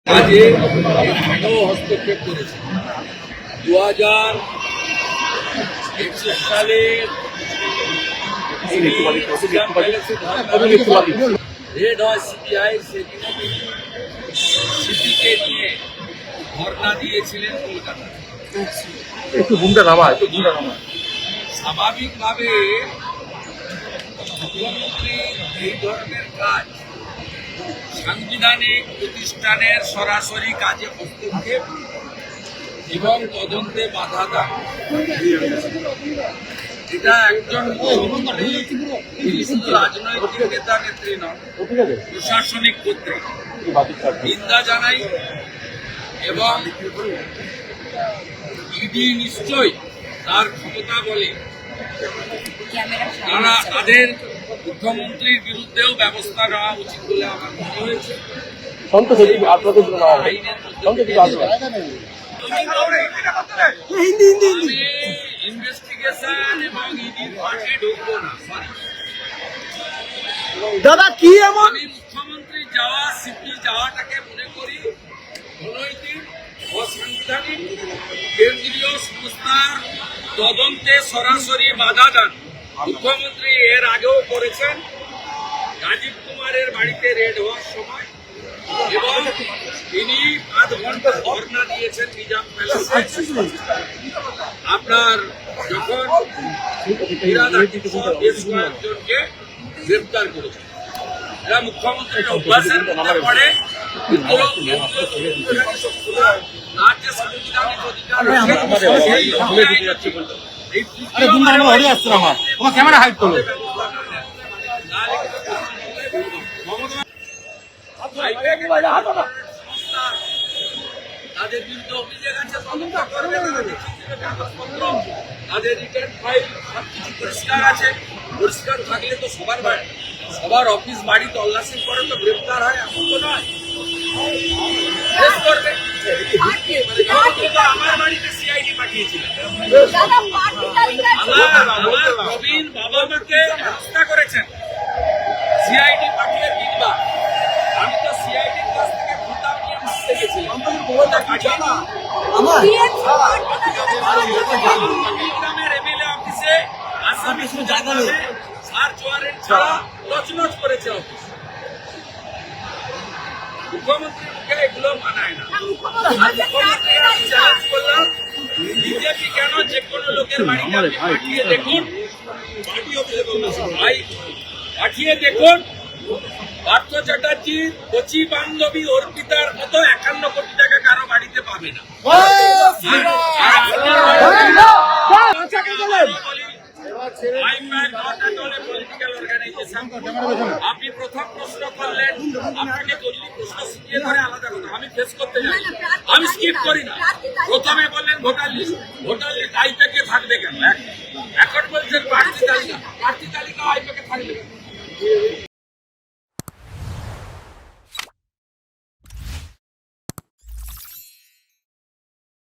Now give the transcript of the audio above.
কাজে এখানেও হস্তক্ষেপ করেছে। 2021 সালে রেড হয় সিপিআই, সেদিনে তিনি সিপিকে নিয়ে ধর্ণা দিয়েছিলেন কলকাতা। স্বাভাবিকভাবে মুখ্যমন্ত্রী এই ধরনের কাজ সাংবিধানিক প্রতিষ্ঠানের সরাসরি কাজে হস্তক্ষেপ এবং তদন্তে বাধা দেয়। এটা একজন মুখ্যমন্ত্রী, তিনি শুধু রাজনৈতিক নেতা নেত্রী নন, প্রশাসনিক কর্তৃক নিন্দা জানাই এবং ইডি নিশ্চয়ই তার ক্ষমতা বলে তারা তাদের মুখ্যমন্ত্রীর বিরুদ্ধেও ব্যবস্থা নেওয়া উচিত বলে আমার মনে হয়েছে। ইনভেস্টিগেশন এবং ইডির পাশে ঢুকবো না। দাদা কি এমন আমি মুখ্যমন্ত্রী যাওয়া, সিপি যাওয়াটাকে মনে করি অনৈতিক, অসাংবিধানিক, কেন্দ্রীয় সংস্থার তদন্তে সরাসরি বাধা দান মুখ্যমন্ত্রী এর আগেও করেছেন। রাজীব কুমারের বাড়িতে রেড হওয়ার সময় এবং তিনি 5 ঘন্টা ধর্ণা দিয়েছেন নিজাম প্যালেসে। আপনার যখন বেশ কয়েকজনকে গ্রেপ্তার করেছেন, এরা মুখ্যমন্ত্রীর অভ্যাসের মধ্যে পড়ে। তার যে সাংবিধানিক অধিকার তাদের বিরুদ্ধে অভিযোগ আছে, তদন্ত করবে, তাদের রিটার্ন ফাইল সবকিছু পরিষ্কার আছে। পরিষ্কার থাকলে তো সবার অফিস বাড়ি তল্লাশি করে তো গ্রেপ্তার হয়, এমন তো নয়। আমার বাড়িতে সিআইডি পাঠিয়েছিলেন, আমার প্রবীণ বাবা মাকে হত্যা করেছেন সিআইডি পাঠিয়ে 3 বার। আমি তো সিআইডির কাছ থেকে ভোটার নিয়ে মারতে গেছিলাম। গ্রামের এমএলএ অফিসে আসামি সার্চ ওয়ারেন্ট ছাড়া তছনছ করেছে অফিস। মুখ্যমন্ত্রীকে এগুলো মানায় না। চ্যালেঞ্জ করলাম, বিজেপি কেন যে কোনো লোকের বাড়িতে পাঠিয়ে দেখুন, পাঠিয়ে দেখুন পার্থ চ্যাটার্জির কচি বান্ধবী অর্পিতার মতো 51 কোটি টাকা কারো বাড়িতে পাবে না। আপনি প্রথম প্রশ্ন করলেন, আপনাকে করলি প্রশ্ন শিখিয়ে ধরে আলাদা কথা, আমি ফেস করতে যাই, আমি স্কিপ করি না। প্রথমে বললেন ভোটার লিস্ট, ভোটার লিস্ট আই থেকে থাকবে কেন, এখন বলছেন প্রার্থী তালিকা।